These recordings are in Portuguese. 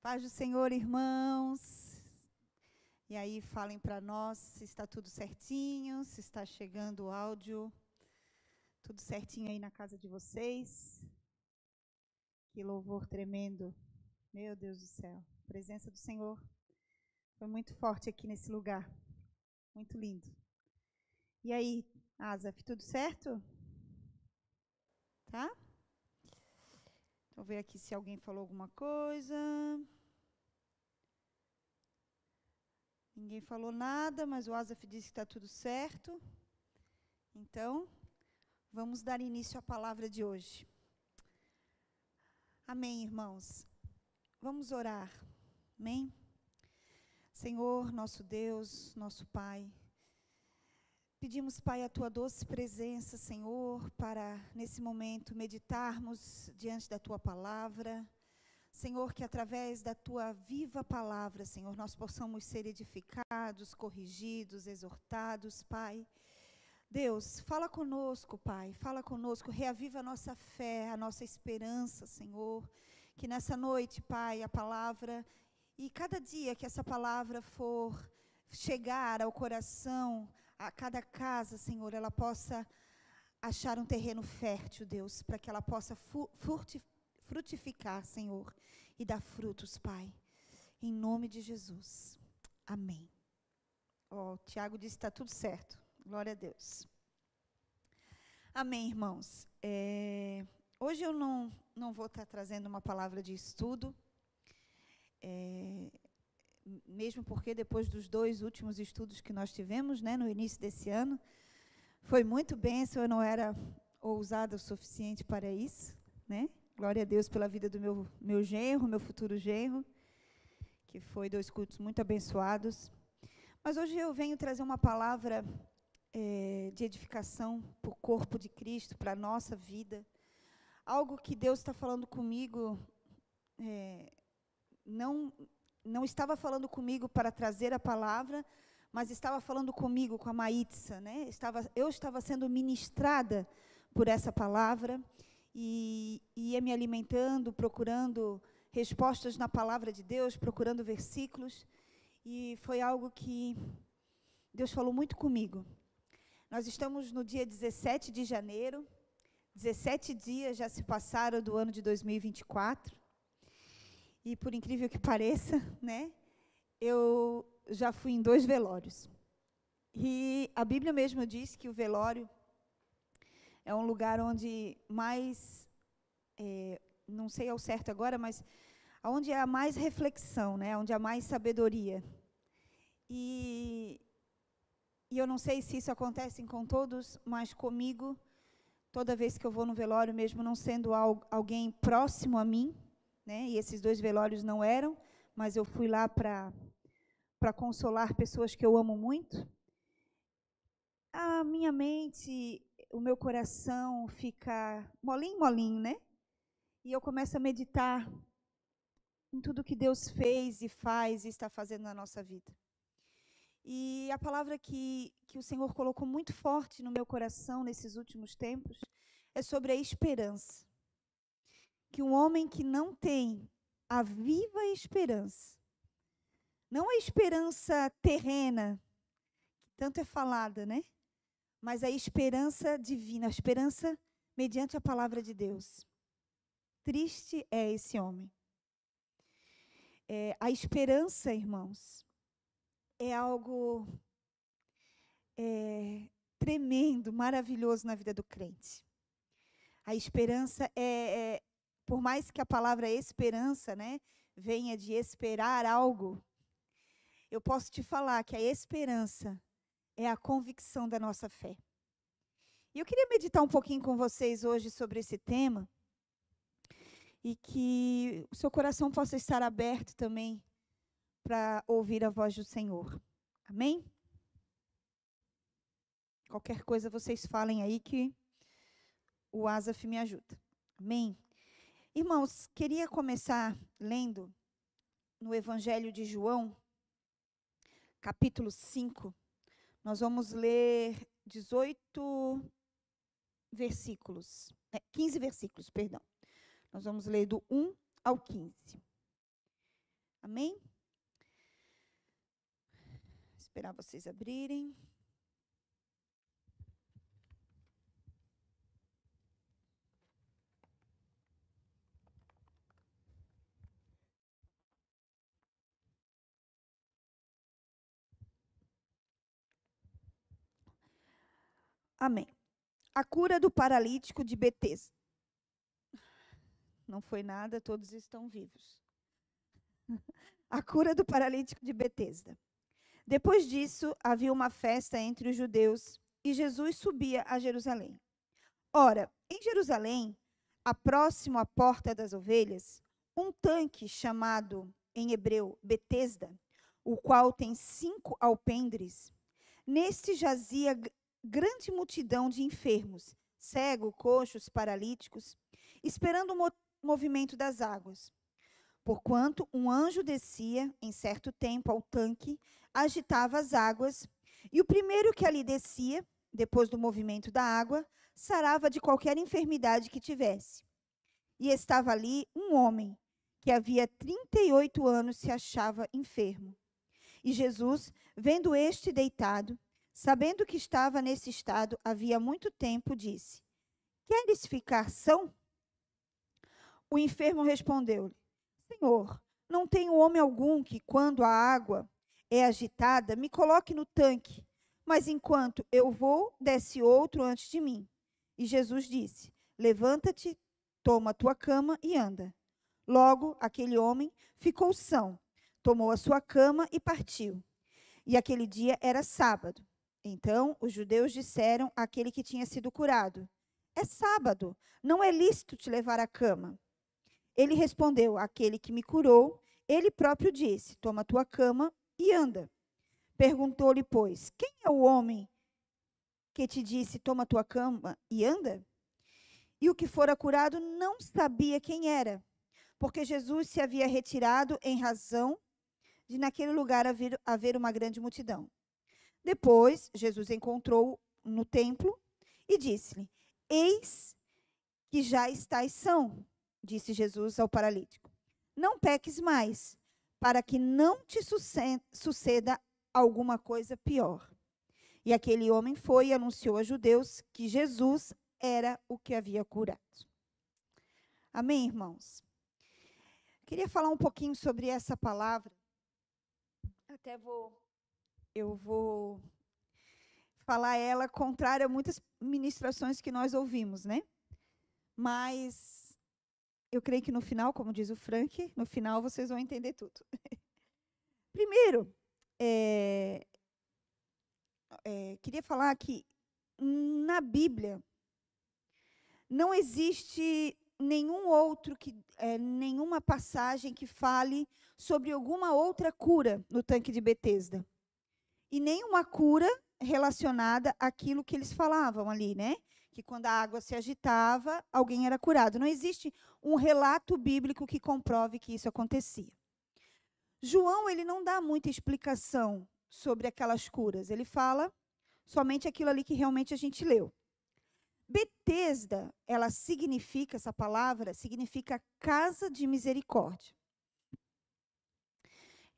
Paz do Senhor, irmãos. E aí, falem para nós se está tudo certinho, se está chegando o áudio, tudo certinho aí na casa de vocês. Que louvor tremendo. Meu Deus do céu. A presença do Senhor foi muito forte aqui nesse lugar. Muito lindo. E aí, Asaf, tudo certo? Tá? Vou ver aqui se alguém falou alguma coisa. Ninguém falou nada, mas o Asaf disse que está tudo certo. Então, vamos dar início à palavra de hoje. Amém, irmãos. Vamos orar. Amém? Senhor, nosso Deus, nosso Pai, pedimos, Pai, a Tua doce presença, Senhor, para, nesse momento, meditarmos diante da Tua palavra. Senhor, que através da Tua viva palavra, Senhor, nós possamos ser edificados, corrigidos, exortados, Pai. Deus, fala conosco, Pai, fala conosco, reaviva a nossa fé, a nossa esperança, Senhor. Que nessa noite, Pai, a palavra, e cada dia que essa palavra for chegar ao coração, a cada casa, Senhor, ela possa achar um terreno fértil, Deus, para que ela possa frutificar, Senhor, e dar frutos, Pai. Em nome de Jesus. Amém. Tiago disse que está tudo certo. Glória a Deus. Amém, irmãos. Hoje eu não vou estar trazendo uma palavra de estudo, mesmo porque depois dos 2 últimos estudos que nós tivemos, né, no início desse ano, foi muito bênção, eu não era ousada o suficiente para isso, né? Glória a Deus pela vida do meu genro, meu futuro genro, que foi 2 cultos muito abençoados. Mas hoje eu venho trazer uma palavra de edificação para o corpo de Cristo, para a nossa vida. Algo que Deus está falando comigo, não estava falando comigo para trazer a palavra, mas estava falando comigo, com a Maítza, né? Eu estava sendo ministrada por essa palavra e ia me alimentando, procurando respostas na palavra de Deus, procurando versículos, e foi algo que Deus falou muito comigo. Nós estamos no dia 17 de janeiro, 17 dias já se passaram do ano de 2024, e por incrível que pareça, né, eu já fui em 2 velórios. E a Bíblia mesmo diz que o velório é um lugar onde mais, não sei ao certo agora, mas onde há mais reflexão, né, onde há mais sabedoria. E eu não sei se isso acontece com todos, mas comigo, toda vez que eu vou no velório, mesmo não sendo alguém próximo a mim, né, e esses 2 velórios não eram, mas eu fui lá para consolar pessoas que eu amo muito, a minha mente, o meu coração fica molinho, né? E eu começo a meditar em tudo que Deus fez e faz e está fazendo na nossa vida. E a palavra que o Senhor colocou muito forte no meu coração nesses últimos tempos é sobre a esperança. Que um homem que não tem a viva esperança, não a esperança terrena, que tanto é falada, né? Mas a esperança divina, a esperança mediante a palavra de Deus. Triste é esse homem. A esperança, irmãos, é algo tremendo, maravilhoso na vida do crente. A esperança por mais que a palavra esperança, né, venha de esperar algo, eu posso te falar que a esperança é a convicção da nossa fé. E eu queria meditar um pouquinho com vocês hoje sobre esse tema, e que o seu coração possa estar aberto também para ouvir a voz do Senhor. Amém? Qualquer coisa vocês falem aí que o Asaf me ajuda. Amém? Irmãos, queria começar lendo no Evangelho de João, capítulo 5. Nós vamos ler 15 versículos, perdão. Nós vamos ler do 1 ao 15. Amém? Vou esperar vocês abrirem. Amém. A cura do paralítico de Betesda. Não foi nada, todos estão vivos. A cura do paralítico de Betesda. Depois disso, havia uma festa entre os judeus e Jesus subia a Jerusalém. Ora, em Jerusalém, próximo à porta das ovelhas, um tanque chamado, em hebreu, Betesda, o qual tem 5 alpendres. Neste jazia grande multidão de enfermos, cegos, coxos, paralíticos, esperando o movimento das águas. Porquanto um anjo descia, em certo tempo, ao tanque, agitava as águas, e o primeiro que ali descia, depois do movimento da água, sarava de qualquer enfermidade que tivesse. E estava ali um homem, que havia 38 anos se achava enfermo. E Jesus, vendo este deitado, sabendo que estava nesse estado havia muito tempo, disse: Queres ficar são? O enfermo respondeu-lhe: Senhor, não tenho homem algum que, quando a água é agitada, me coloque no tanque, mas enquanto eu vou, desce outro antes de mim. E Jesus disse: Levanta-te, toma a tua cama e anda. Logo, aquele homem ficou são, tomou a sua cama e partiu. E aquele dia era sábado. Então, os judeus disseram àquele que tinha sido curado: É sábado, não é lícito te levar à cama. Ele respondeu: Aquele que me curou, ele próprio disse: Toma a tua cama e anda. Perguntou-lhe, pois, quem é o homem que te disse: Toma a tua cama e anda? E o que fora curado não sabia quem era, porque Jesus se havia retirado em razão de naquele lugar haver uma grande multidão. Depois, Jesus encontrou-o no templo e disse-lhe: Eis que já estás são, disse Jesus ao paralítico. Não peques mais, para que não te suceda alguma coisa pior. E aquele homem foi e anunciou a judeus que Jesus era o que havia curado. Amém, irmãos? Queria falar um pouquinho sobre essa palavra. Eu vou falar ela contrária a muitas ministrações que nós ouvimos, né? Mas eu creio que no final, como diz o Frank, no final vocês vão entender tudo. Primeiro, queria falar que na Bíblia não existe nenhuma passagem que fale sobre alguma outra cura no tanque de Betesda. E nenhuma cura relacionada àquilo que eles falavam ali, né? Que quando a água se agitava, alguém era curado. Não existe um relato bíblico que comprove que isso acontecia. João, ele não dá muita explicação sobre aquelas curas. Ele fala somente aquilo ali que realmente a gente leu. Betesda, essa palavra significa casa de misericórdia.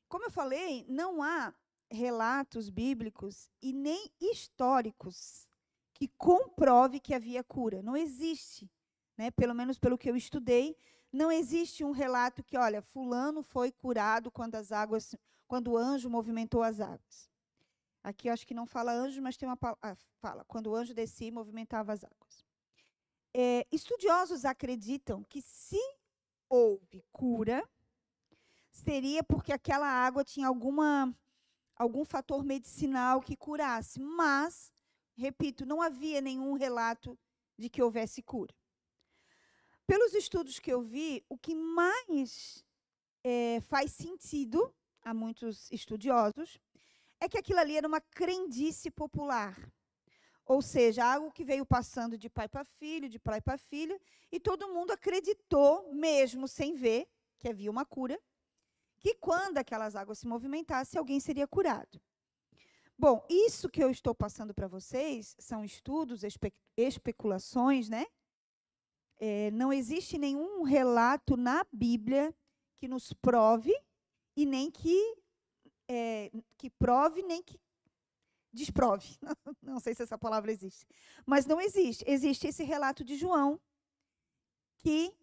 Como eu falei, não há relatos bíblicos e nem históricos que comprove que havia cura. Não existe, né? Pelo menos pelo que eu estudei, não existe um relato que, olha, fulano foi curado quando o anjo movimentou as águas. Aqui eu acho que não fala anjo, mas tem fala quando o anjo descia e movimentava as águas. Estudiosos acreditam que se houve cura, seria porque aquela água tinha algum fator medicinal que curasse, mas, repito, não havia nenhum relato de que houvesse cura. Pelos estudos que eu vi, o que mais faz sentido a muitos estudiosos é que aquilo ali era uma crendice popular. Ou seja, algo que veio passando de pai para filho, e todo mundo acreditou, mesmo sem ver que havia uma cura, que quando aquelas águas se movimentassem, alguém seria curado. Bom, isso que eu estou passando para vocês são estudos, especulações, né? Não existe nenhum relato na Bíblia que nos prove e nem que prove, nem que desprove. Não sei se essa palavra existe. Mas não existe. Existe esse relato de João, que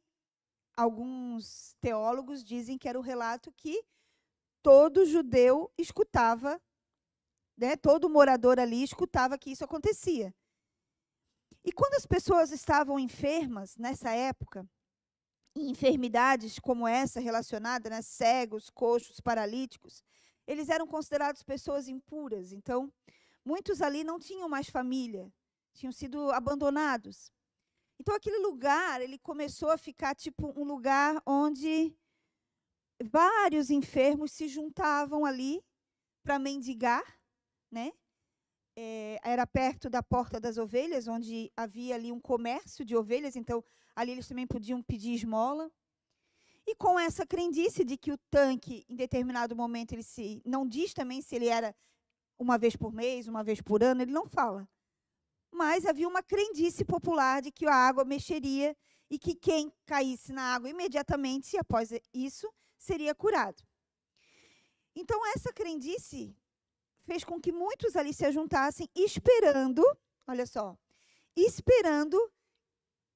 alguns teólogos dizem que era o relato que todo judeu escutava, né? Todo morador ali escutava que isso acontecia. E quando as pessoas estavam enfermas, nessa época, e enfermidades como essa relacionada, né, cegos, coxos, paralíticos, eles eram considerados pessoas impuras. Então, muitos ali não tinham mais família, tinham sido abandonados. Então, aquele lugar, ele começou a ficar tipo um lugar onde vários enfermos se juntavam ali para mendigar, né? Era perto da Porta das Ovelhas, onde havia ali um comércio de ovelhas, então ali eles também podiam pedir esmola. E com essa crendice de que o tanque, em determinado momento, ele não diz também se ele era uma vez por mês, uma vez por ano, ele não fala. Mas havia uma crendice popular de que a água mexeria e que quem caísse na água imediatamente, após isso, seria curado. Então, essa crendice fez com que muitos ali se ajuntassem, esperando, olha só, esperando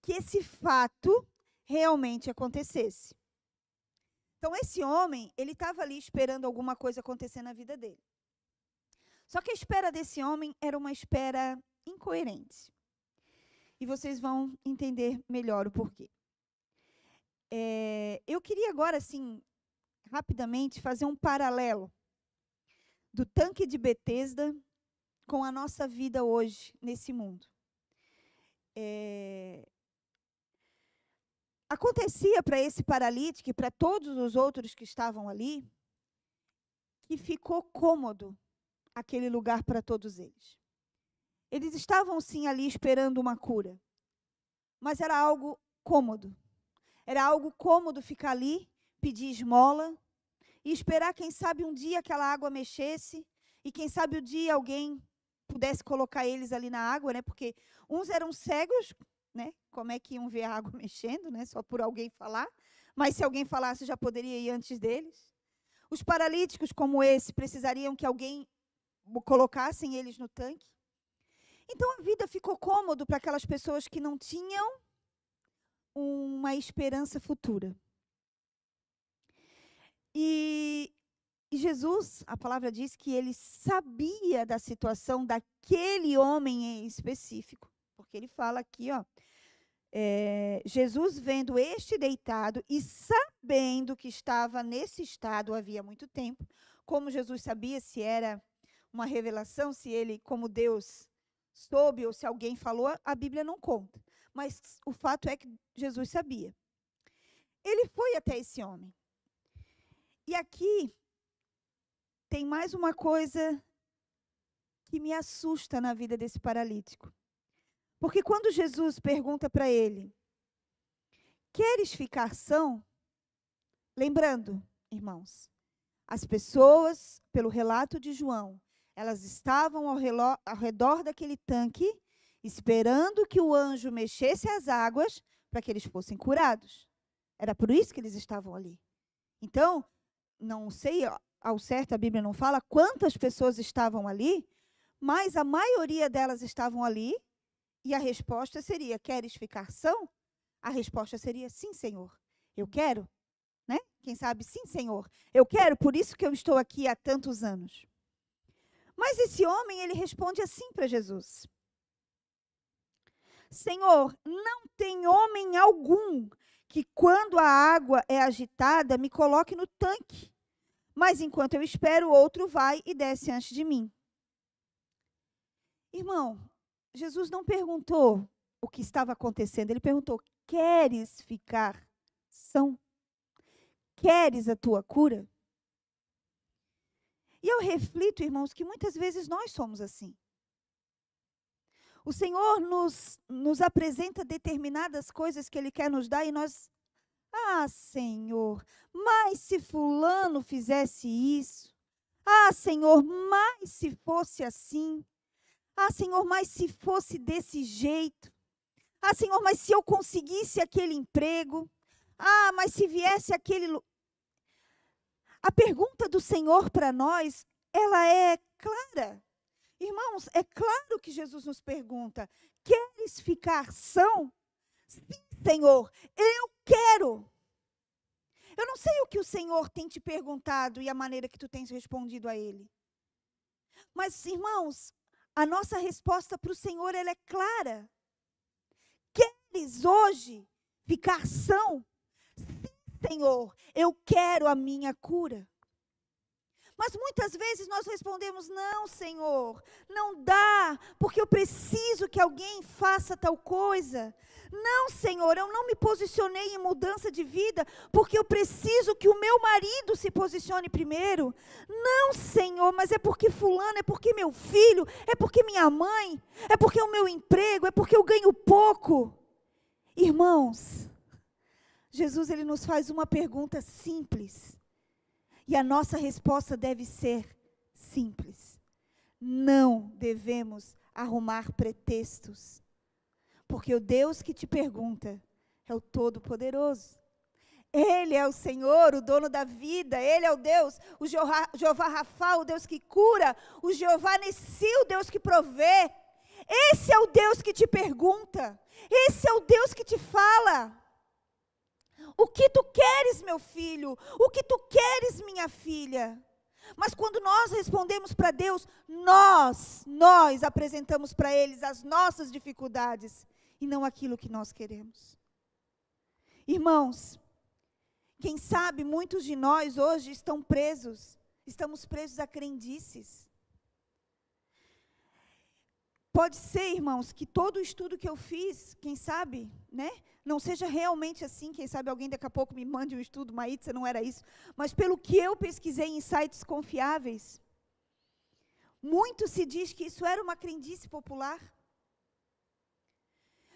que esse fato realmente acontecesse. Então, esse homem, ele estava ali esperando alguma coisa acontecer na vida dele. Só que a espera desse homem era uma espera incoerente. E vocês vão entender melhor o porquê. Eu queria agora, assim, rapidamente, fazer um paralelo do tanque de Betesda com a nossa vida hoje, nesse mundo. Acontecia para esse paralítico e para todos os outros que estavam ali, que ficou cômodo aquele lugar para todos eles. Eles estavam, sim, ali esperando uma cura, mas era algo cômodo. Era algo cômodo ficar ali, pedir esmola, e esperar, quem sabe, um dia aquela água mexesse, e quem sabe o dia alguém pudesse colocar eles ali na água, né? Porque uns eram cegos, né? Como é que iam ver a água mexendo, né? Só por alguém falar. Mas se alguém falasse, já poderia ir antes deles. Os paralíticos como esse precisariam que alguém colocassem eles no tanque. Então a vida ficou cômodo para aquelas pessoas que não tinham uma esperança futura. E Jesus, a palavra diz que ele sabia da situação daquele homem em específico. Porque ele fala aqui, ó, Jesus vendo este deitado e sabendo que estava nesse estado havia muito tempo, como Jesus sabia se era uma revelação, se ele, como Deus, soube ou se alguém falou, a Bíblia não conta. Mas o fato é que Jesus sabia. Ele foi até esse homem. E aqui tem mais uma coisa que me assusta na vida desse paralítico. Porque quando Jesus pergunta para ele, queres ficar são? Lembrando, irmãos, as pessoas, pelo relato de João, elas estavam ao redor daquele tanque, esperando que o anjo mexesse as águas para que eles fossem curados. Era por isso que eles estavam ali. Então, não sei ao certo, a Bíblia não fala quantas pessoas estavam ali, mas a maioria delas estavam ali, e a resposta seria, queres ficar são? A resposta seria, sim, Senhor, eu quero. Né? Quem sabe, sim, Senhor, eu quero, por isso que eu estou aqui há tantos anos. Mas esse homem, ele responde assim para Jesus. Senhor, não tem homem algum que quando a água é agitada, me coloque no tanque. Mas enquanto eu espero, outro vai e desce antes de mim. Irmão, Jesus não perguntou o que estava acontecendo. Ele perguntou, queres ficar são? Queres a tua cura? E eu reflito, irmãos, que muitas vezes nós somos assim. O Senhor nos apresenta determinadas coisas que Ele quer nos dar e nós... Ah, Senhor, mas se fulano fizesse isso. Ah, Senhor, mas se fosse assim. Ah, Senhor, mas se fosse desse jeito. Ah, Senhor, mas se eu conseguisse aquele emprego. Ah, mas se viesse aquele... A pergunta do Senhor para nós, ela é clara. Irmãos, é claro que Jesus nos pergunta: queres ficar são? Sim, Senhor, eu quero. Eu não sei o que o Senhor tem te perguntado e a maneira que tu tens respondido a Ele. Mas, irmãos, a nossa resposta para o Senhor, ela é clara. Queres hoje ficar são? Sim, Senhor, eu quero a minha cura. Mas muitas vezes nós respondemos: não, Senhor, não dá, porque eu preciso que alguém faça tal coisa. Não, Senhor, eu não me posicionei em mudança de vida, porque eu preciso que o meu marido se posicione primeiro. Não, Senhor, mas é porque fulano, é porque meu filho, é porque minha mãe, é porque o meu emprego, é porque eu ganho pouco. Irmãos, Jesus, ele nos faz uma pergunta simples. E a nossa resposta deve ser simples. Não devemos arrumar pretextos. Porque o Deus que te pergunta é o Todo-Poderoso. Ele é o Senhor, o dono da vida. Ele é o Deus, o Jeová Rafa, o Deus que cura. O Jeová Nissi, o Deus que provê. Esse é o Deus que te pergunta. Esse é o Deus que te fala. O que tu queres, meu filho? O que tu queres, minha filha? Mas quando nós respondemos para Deus, nós apresentamos para eles as nossas dificuldades e não aquilo que nós queremos. Irmãos, quem sabe muitos de nós hoje estamos presos a crendices. Pode ser, irmãos, que todo o estudo que eu fiz, quem sabe, né, não seja realmente assim. Quem sabe alguém daqui a pouco me mande um estudo, Maísa, não era isso. Mas pelo que eu pesquisei em sites confiáveis, muito se diz que isso era uma crendice popular.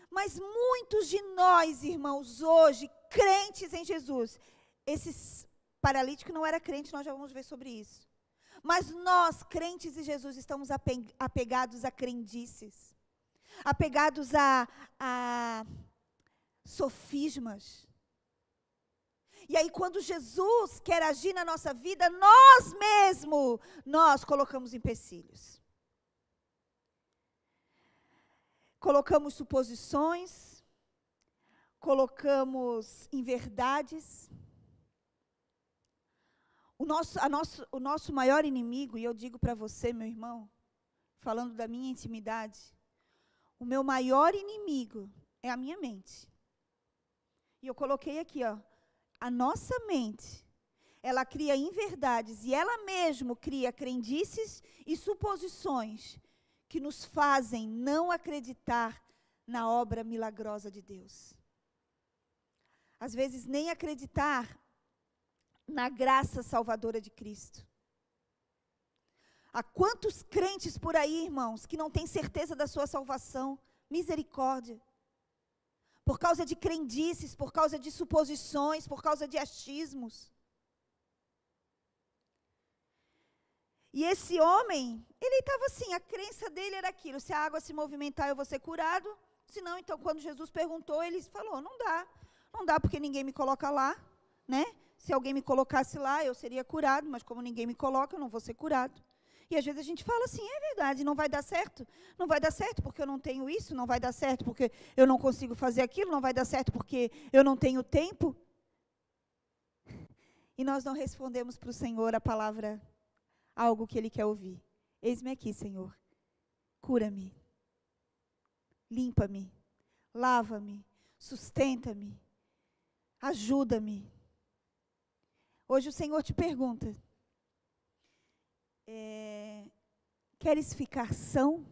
Mas muitos de nós, irmãos, hoje, crentes em Jesus, esses paralíticos não eram crentes, nós já vamos ver sobre isso. Mas nós, crentes em Jesus, estamos apegados a crendices, apegados a sofismas. E aí, quando Jesus quer agir na nossa vida, nós colocamos empecilhos. Colocamos suposições, colocamos inverdades. O nosso maior inimigo, e eu digo para você, meu irmão, falando da minha intimidade, o meu maior inimigo é a minha mente. E eu coloquei aqui, ó, a nossa mente, ela cria inverdades e ela mesma cria crendices e suposições que nos fazem não acreditar na obra milagrosa de Deus. Às vezes nem acreditar na graça salvadora de Cristo. Há quantos crentes por aí, irmãos, que não têm certeza da sua salvação? Misericórdia. Por causa de crendices, por causa de suposições, por causa de achismos. E esse homem, ele estava assim, a crença dele era aquilo: se a água se movimentar eu vou ser curado. Se não, então quando Jesus perguntou, ele falou: não dá porque ninguém me coloca lá, né? Se alguém me colocasse lá, eu seria curado, mas como ninguém me coloca, eu não vou ser curado. E às vezes a gente fala assim: é verdade, não vai dar certo porque eu não tenho isso, não vai dar certo porque eu não consigo fazer aquilo, não vai dar certo porque eu não tenho tempo. E nós não respondemos para o Senhor a palavra, algo que Ele quer ouvir. Eis-me aqui, Senhor, cura-me, limpa-me, lava-me, sustenta-me, ajuda-me. Hoje o Senhor te pergunta: queres ficar são?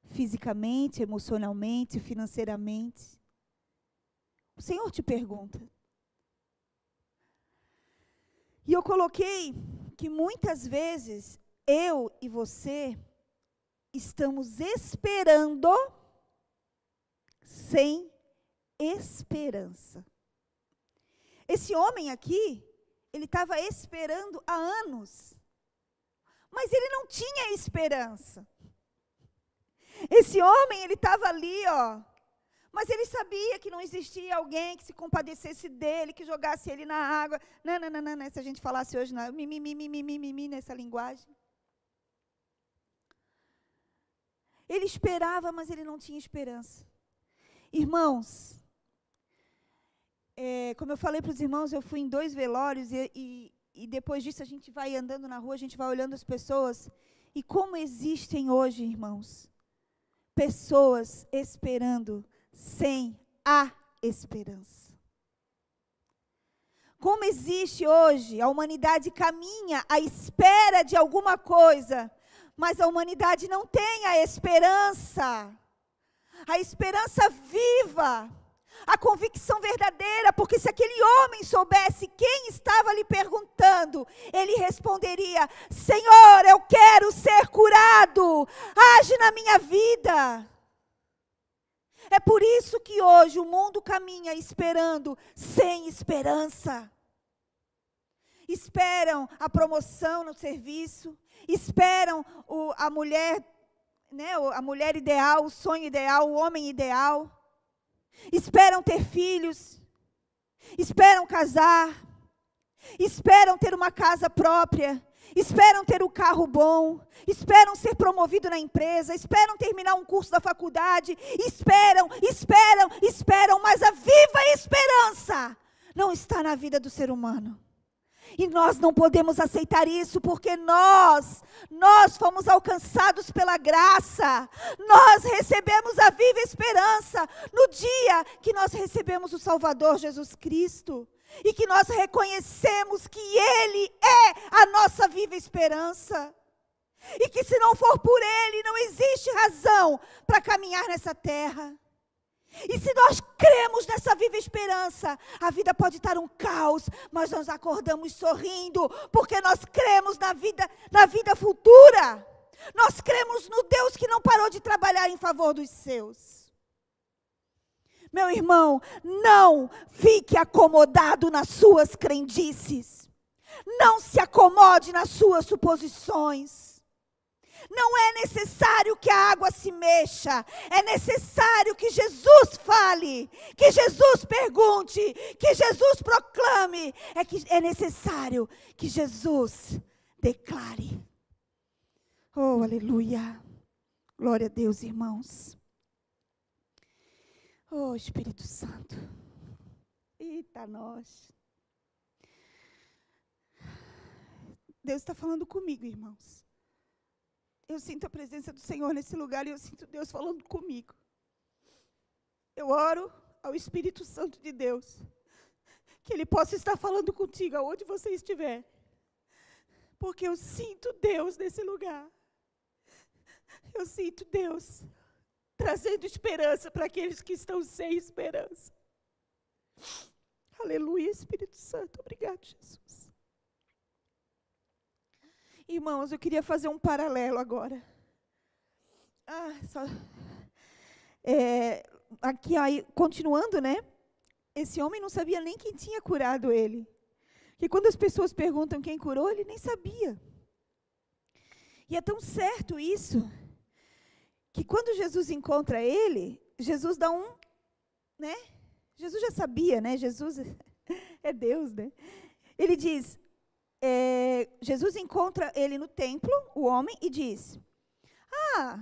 Fisicamente, emocionalmente, financeiramente? O Senhor te pergunta. E eu coloquei que muitas vezes eu e você estamos esperando sem esperança. Esse homem aqui, ele estava esperando há anos, mas ele não tinha esperança. Esse homem, ele estava ali, ó, Mas ele sabia que não existia alguém que se compadecesse dele, que jogasse ele na água. Não, se a gente falasse hoje, mimimi nessa linguagem. Ele esperava, mas ele não tinha esperança. Irmãos, como eu falei para os irmãos, eu fui em 2 velórios e depois disso a gente vai andando na rua, a gente vai olhando as pessoas. E como existem hoje, irmãos, pessoas esperando sem a esperança. Como existe hoje, a humanidade caminha à espera de alguma coisa, mas a humanidade não tem a esperança viva, a convicção verdadeira, porque se aquele homem soubesse quem estava lhe perguntando, ele responderia: Senhor, eu quero ser curado, age na minha vida. É por isso que hoje o mundo caminha esperando sem esperança. Esperam a promoção no serviço, esperam a mulher, né, a mulher ideal, o sonho ideal, o homem ideal. Esperam ter filhos, esperam casar, esperam ter uma casa própria, esperam ter um carro bom, esperam ser promovido na empresa, esperam terminar um curso da faculdade, esperam, mas a viva esperança não está na vida do ser humano. E nós não podemos aceitar isso, porque nós fomos alcançados pela graça. Nós recebemos a viva esperança no dia que nós recebemos o Salvador Jesus Cristo. E que nós reconhecemos que Ele é a nossa viva esperança. E que se não for por Ele, não existe razão para caminhar nessa terra. E se nós cremos nessa viva esperança, a vida pode estar um caos, mas nós acordamos sorrindo, porque nós cremos na vida futura. Nós cremos no Deus que não parou de trabalhar em favor dos seus. Meu irmão, não fique acomodado nas suas crendices. Não se acomode nas suas suposições. Não é necessário que a água se mexa, é necessário que Jesus fale, que Jesus pergunte, que Jesus proclame, é necessário que Jesus declare. Oh, aleluia, glória a Deus, irmãos. Oh, Espírito Santo, eita nós. Deus está falando comigo, irmãos. Eu sinto a presença do Senhor nesse lugar e eu sinto Deus falando comigo. Eu oro ao Espírito Santo de Deus, que Ele possa estar falando contigo aonde você estiver. Porque eu sinto Deus nesse lugar. Eu sinto Deus trazendo esperança para aqueles que estão sem esperança. Aleluia, Espírito Santo. Obrigado, Jesus. Irmãos, eu queria fazer um paralelo agora. Aqui, aí, continuando, né? Esse homem não sabia nem quem tinha curado ele. Porque quando as pessoas perguntam quem curou, ele nem sabia. E é tão certo isso, que quando Jesus encontra ele, Jesus dá né? Jesus já sabia, né? Jesus é Deus, né? Ele diz... Jesus encontra ele no templo, o homem, e diz: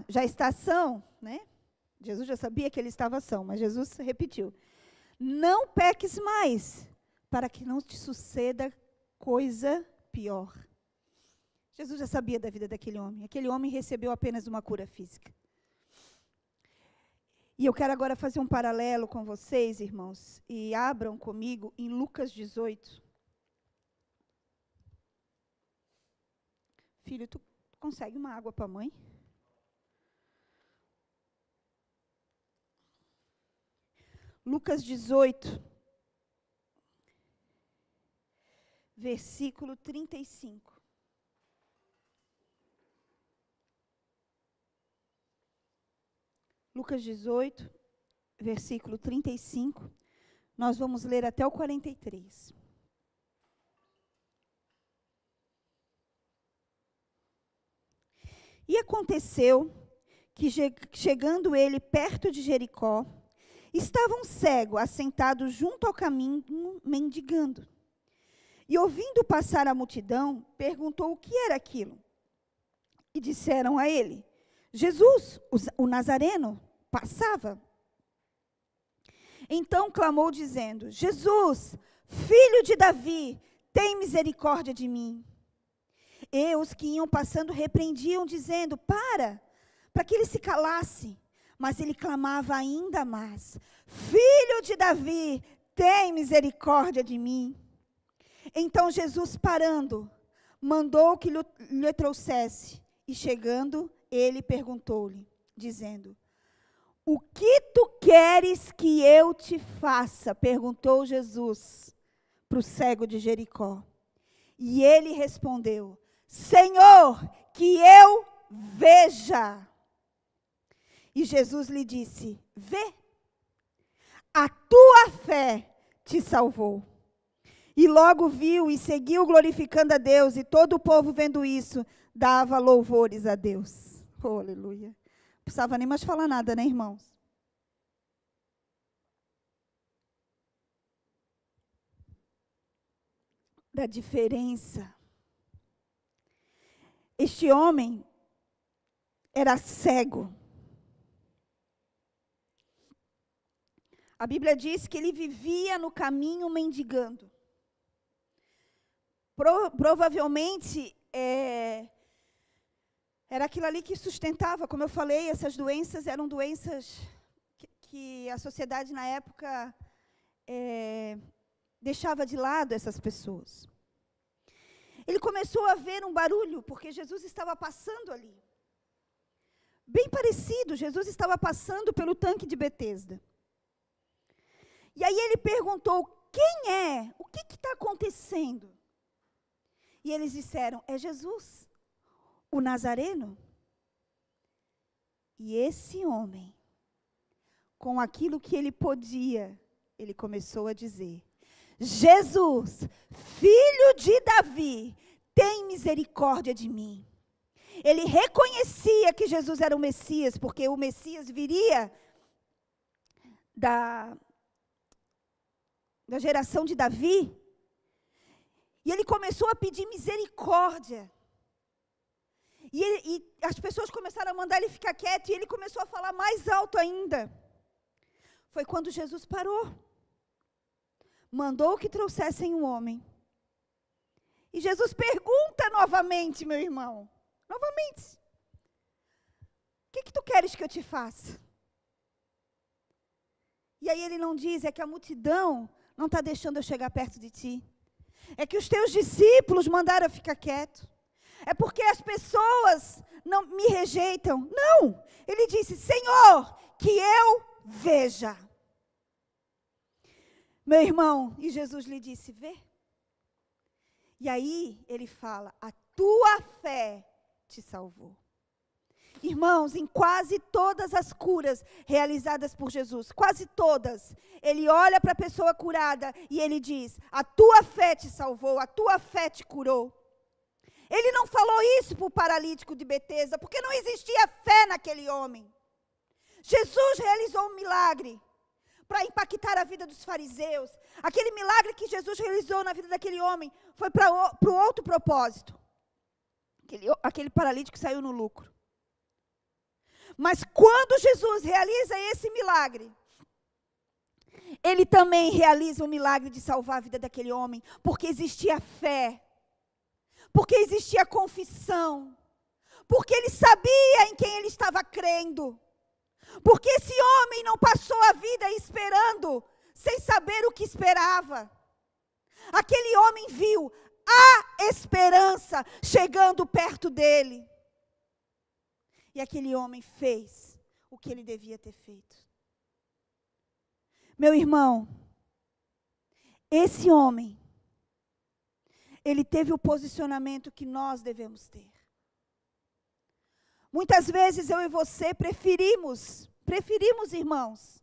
já está são, né? Jesus já sabia que ele estava são, mas Jesus repetiu: não peques mais, para que não te suceda coisa pior. Jesus já sabia da vida daquele homem. Aquele homem recebeu apenas uma cura física. E eu quero agora fazer um paralelo com vocês, irmãos, e abram comigo em Lucas 18. Filho, tu consegue uma água para a mãe? Lucas 18, versículo 35. Lucas 18, versículo 35. Nós vamos ler até o 43. E aconteceu que, chegando ele perto de Jericó, Estava um cego assentado junto ao caminho, mendigando. E ouvindo passar a multidão, perguntou o que era aquilo. E disseram a ele: Jesus, o Nazareno, passava. Então clamou dizendo: Jesus, filho de Davi, tem misericórdia de mim. E os que iam passando repreendiam, dizendo: para que ele se calasse. Mas ele clamava ainda mais: Filho de Davi, tem misericórdia de mim. Então Jesus, parando, mandou que lhe trouxesse. E chegando, ele perguntou-lhe, dizendo: O que tu queres que eu te faça? Perguntou Jesus para o cego de Jericó. E ele respondeu: Senhor, que eu veja. E Jesus lhe disse: Vê, a tua fé te salvou. E logo viu e seguiu glorificando a Deus, e todo o povo vendo isso, dava louvores a Deus. Oh, aleluia. Não precisava nem mais falar nada, né, irmãos? Da diferença. Este homem era cego. A Bíblia diz que ele vivia no caminho mendigando. Provavelmente, era aquilo ali que sustentava, como eu falei, essas doenças eram doenças que a sociedade na época deixava de lado essas pessoas. Ele começou a ver um barulho, porque Jesus estava passando ali. Bem parecido, Jesus estava passando pelo tanque de Betesda. E aí ele perguntou: quem é? O que está acontecendo? E eles disseram: é Jesus, o Nazareno. E esse homem, com aquilo que ele podia, ele começou a dizer: Jesus, filho de Davi, tem misericórdia de mim. Ele reconhecia que Jesus era o Messias, porque o Messias viria da geração de Davi. E ele começou a pedir misericórdia. E as pessoas começaram a mandar ele ficar quieto, e ele começou a falar mais alto ainda. Foi quando Jesus parou. Mandou que trouxessem um homem. E Jesus pergunta novamente, meu irmão. Novamente. O que tu queres que eu te faça? E aí ele não diz: é que a multidão não está deixando eu chegar perto de ti. É que os teus discípulos mandaram eu ficar quieto. É porque as pessoas não me rejeitam. Não! Ele disse: Senhor, que eu veja. Meu irmão, e Jesus lhe disse: vê. E aí ele fala: a tua fé te salvou. Irmãos, em quase todas as curas realizadas por Jesus, quase todas, ele olha para a pessoa curada e ele diz: a tua fé te salvou, a tua fé te curou. Ele não falou isso para o paralítico de Betesda, porque não existia fé naquele homem. Jesus realizou um milagre para impactar a vida dos fariseus. Aquele milagre que Jesus realizou na vida daquele homem foi para o outro propósito. Aquele paralítico saiu no lucro. Mas quando Jesus realiza esse milagre, ele também realiza o milagre de salvar a vida daquele homem, porque existia fé, porque existia confissão, porque ele sabia em quem ele estava crendo, porque esse homem não passou a vida esperando, sem saber o que esperava. Aquele homem viu a esperança chegando perto dele. E aquele homem fez o que ele devia ter feito. Meu irmão, esse homem, ele teve o posicionamento que nós devemos ter. Muitas vezes eu e você preferimos, irmãos,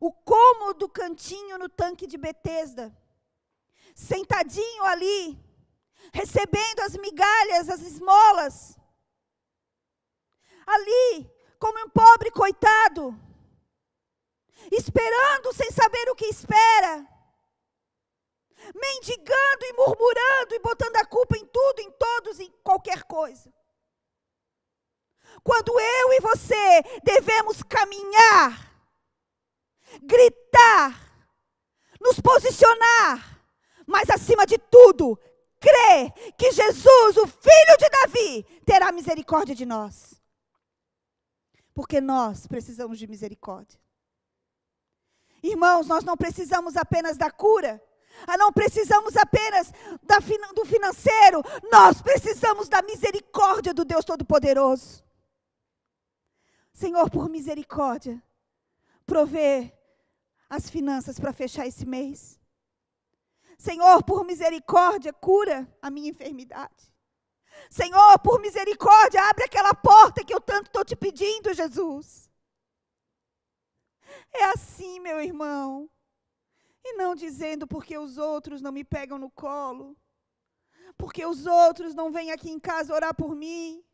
o cômodo cantinho no tanque de Betesda, sentadinho ali, recebendo as migalhas, as esmolas, ali, como um pobre coitado, esperando sem saber o que espera, mendigando e murmurando e botando a culpa em tudo, em todos, em qualquer coisa. Quando eu e você devemos caminhar, gritar, nos posicionar, mas acima de tudo, crer que Jesus, o Filho de Davi, terá misericórdia de nós. Porque nós precisamos de misericórdia. Irmãos, nós não precisamos apenas da cura, não precisamos apenas do financeiro, nós precisamos da misericórdia do Deus Todo-Poderoso. Senhor, por misericórdia, provê as finanças para fechar esse mês. Senhor, por misericórdia, cura a minha enfermidade. Senhor, por misericórdia, abre aquela porta que eu tanto estou te pedindo, Jesus. É assim, meu irmão. E não dizendo porque os outros não me pegam no colo, porque os outros não vêm aqui em casa orar por mim,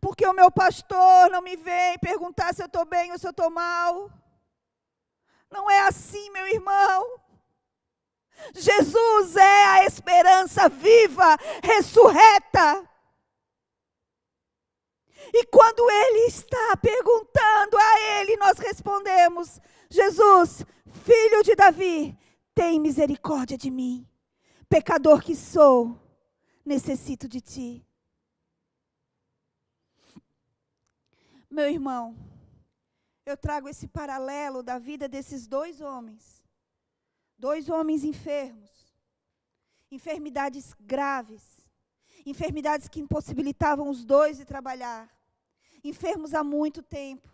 porque o meu pastor não me vem perguntar se eu estou bem ou se eu estou mal. Não é assim, meu irmão. Jesus é a esperança viva, ressurreta. E quando Ele está perguntando a Ele, nós respondemos: Jesus, Filho de Davi, tem misericórdia de mim. Pecador que sou, necessito de Ti. Meu irmão, eu trago esse paralelo da vida desses dois homens enfermos, enfermidades graves, enfermidades que impossibilitavam os dois de trabalhar, enfermos há muito tempo,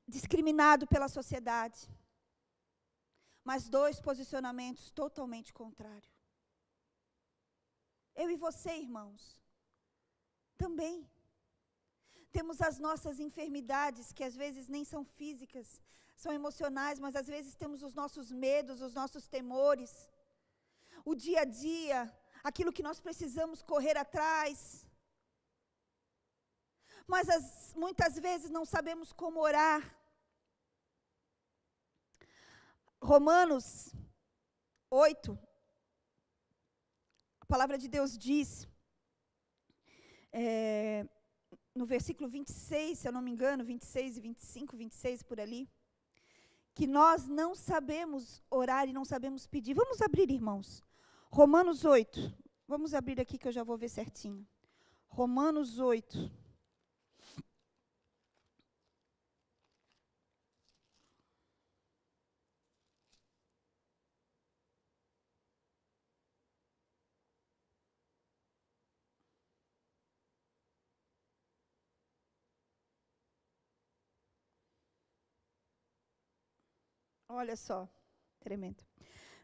discriminado pela sociedade, mas dois posicionamentos totalmente contrários. Eu e você, irmãos, também temos as nossas enfermidades, que às vezes nem são físicas, são emocionais, mas às vezes temos os nossos medos, os nossos temores, o dia a dia, aquilo que nós precisamos correr atrás. Mas muitas vezes não sabemos como orar. Romanos 8, a palavra de Deus diz, no versículo 26, se eu não me engano, 26 e 25, 26 por ali, que nós não sabemos orar e não sabemos pedir. Vamos abrir, irmãos. Romanos 8. Vamos abrir aqui que eu já vou ver certinho. Romanos 8. Olha só, tremendo.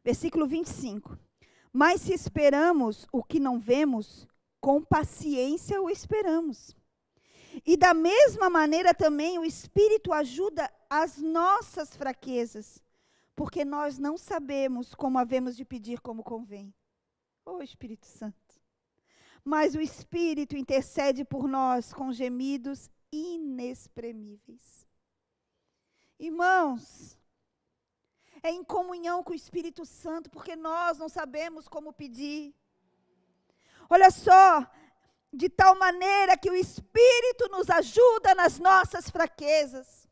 Versículo 25. Mas se esperamos o que não vemos, com paciência o esperamos. E da mesma maneira também o Espírito ajuda as nossas fraquezas, porque nós não sabemos como havemos de pedir como convém. Ô Espírito Santo. Mas o Espírito intercede por nós com gemidos inexprimíveis. Irmãos, é em comunhão com o Espírito Santo, porque nós não sabemos como pedir. Olha só, de tal maneira que o Espírito nos ajuda nas nossas fraquezas.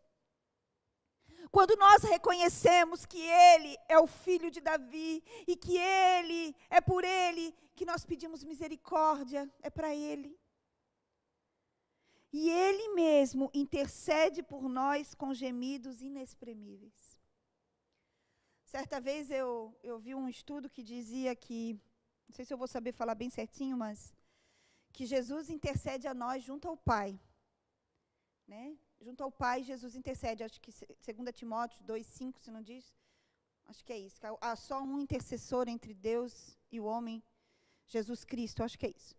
Quando nós reconhecemos que Ele é o Filho de Davi, e que é por Ele que nós pedimos misericórdia, é para Ele. E Ele mesmo intercede por nós com gemidos inexprimíveis. Certa vez eu vi um estudo que dizia que, não sei se eu vou saber falar bem certinho, mas que Jesus intercede a nós junto ao Pai. Né? Junto ao Pai, Jesus intercede. Acho que 2 Timóteo 2,5, se não diz, acho que é isso. Há só um intercessor entre Deus e o homem, Jesus Cristo, acho que é isso.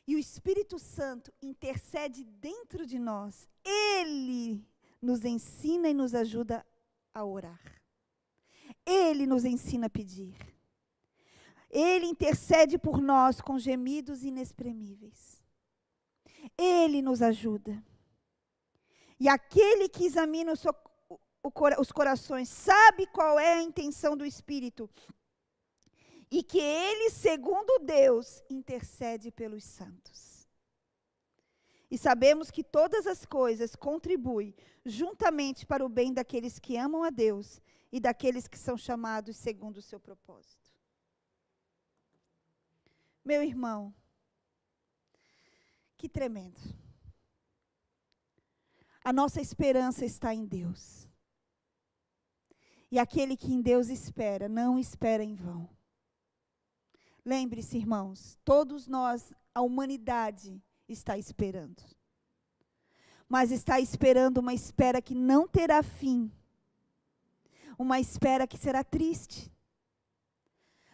E o Espírito Santo intercede dentro de nós. Ele nos ensina e nos ajuda a orar. Ele nos ensina a pedir. Ele intercede por nós com gemidos inexprimíveis. Ele nos ajuda. E aquele que examina os corações, sabe qual é a intenção do Espírito, e que ele, segundo Deus, intercede pelos santos. E sabemos que todas as coisas contribuem juntamente para o bem daqueles que amam a Deus e daqueles que são chamados segundo o seu propósito. Meu irmão, que tremendo. A nossa esperança está em Deus. E aquele que em Deus espera, não espera em vão. Lembre-se, irmãos, todos nós, a humanidade, está esperando. Mas está esperando uma espera que não terá fim. Uma espera que será triste.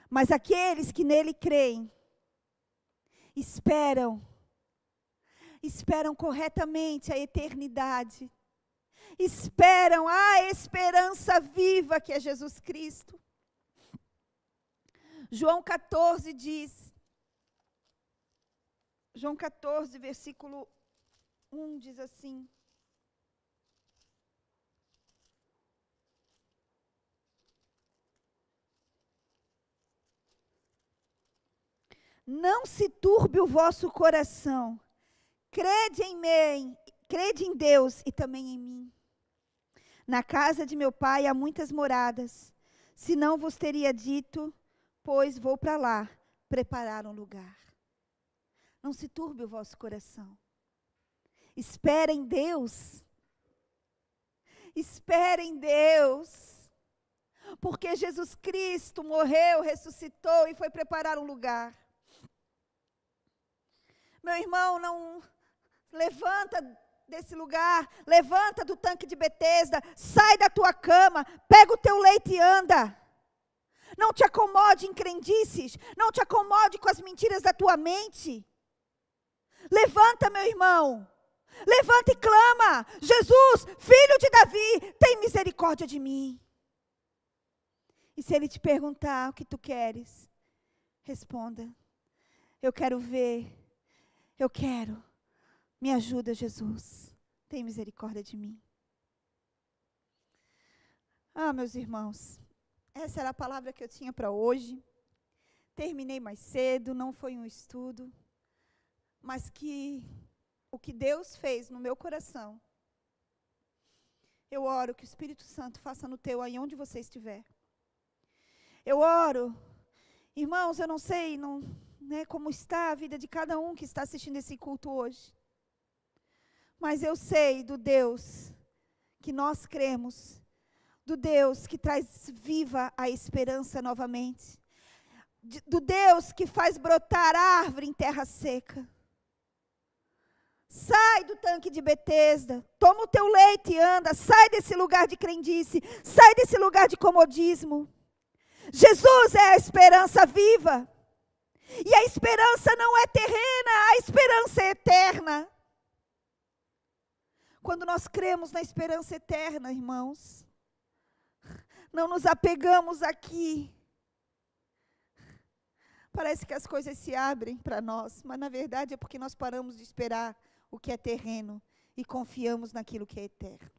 Mas aqueles que nele creem, esperam corretamente a eternidade. Esperam a esperança viva que é Jesus Cristo. João 14 diz, João 14, versículo 1 diz assim: não se turbe o vosso coração, crede em Deus e também em mim. Na casa de meu pai há muitas moradas, senão vos teria dito, pois vou para lá preparar um lugar. Não se turbe o vosso coração. Espera em Deus. Espera em Deus. Porque Jesus Cristo morreu, ressuscitou e foi preparar um lugar. Meu irmão, não levanta desse lugar, levanta do tanque de Betesda, sai da tua cama, pega o teu leite e anda. Não te acomode em crendices, não te acomode com as mentiras da tua mente. Levanta, meu irmão, levanta e clama: Jesus, filho de Davi, tem misericórdia de mim. E se ele te perguntar o que tu queres, responda: eu quero ver, eu quero. Me ajuda, Jesus. Tem misericórdia de mim. Ah, meus irmãos, essa era a palavra que eu tinha para hoje. Terminei mais cedo, não foi um estudo, mas que o que Deus fez no meu coração, eu oro que o Espírito Santo faça no teu aí onde você estiver. Eu oro, irmãos, eu não sei como está a vida de cada um que está assistindo esse culto hoje. Mas eu sei do Deus que nós cremos, do Deus que traz viva a esperança novamente, do Deus que faz brotar árvore em terra seca. Sai do tanque de Betesda, toma o teu leite e anda, sai desse lugar de crendice, sai desse lugar de comodismo. Jesus é a esperança viva, e a esperança não é terrena, a esperança é eterna. Quando nós cremos na esperança eterna, irmãos, não nos apegamos aqui. Parece que as coisas se abrem para nós, mas na verdade é porque nós paramos de esperar o que é terreno e confiamos naquilo que é eterno.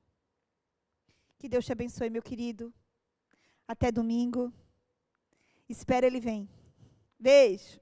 Que Deus te abençoe, meu querido. Até domingo. Espera, Ele vem. Beijo.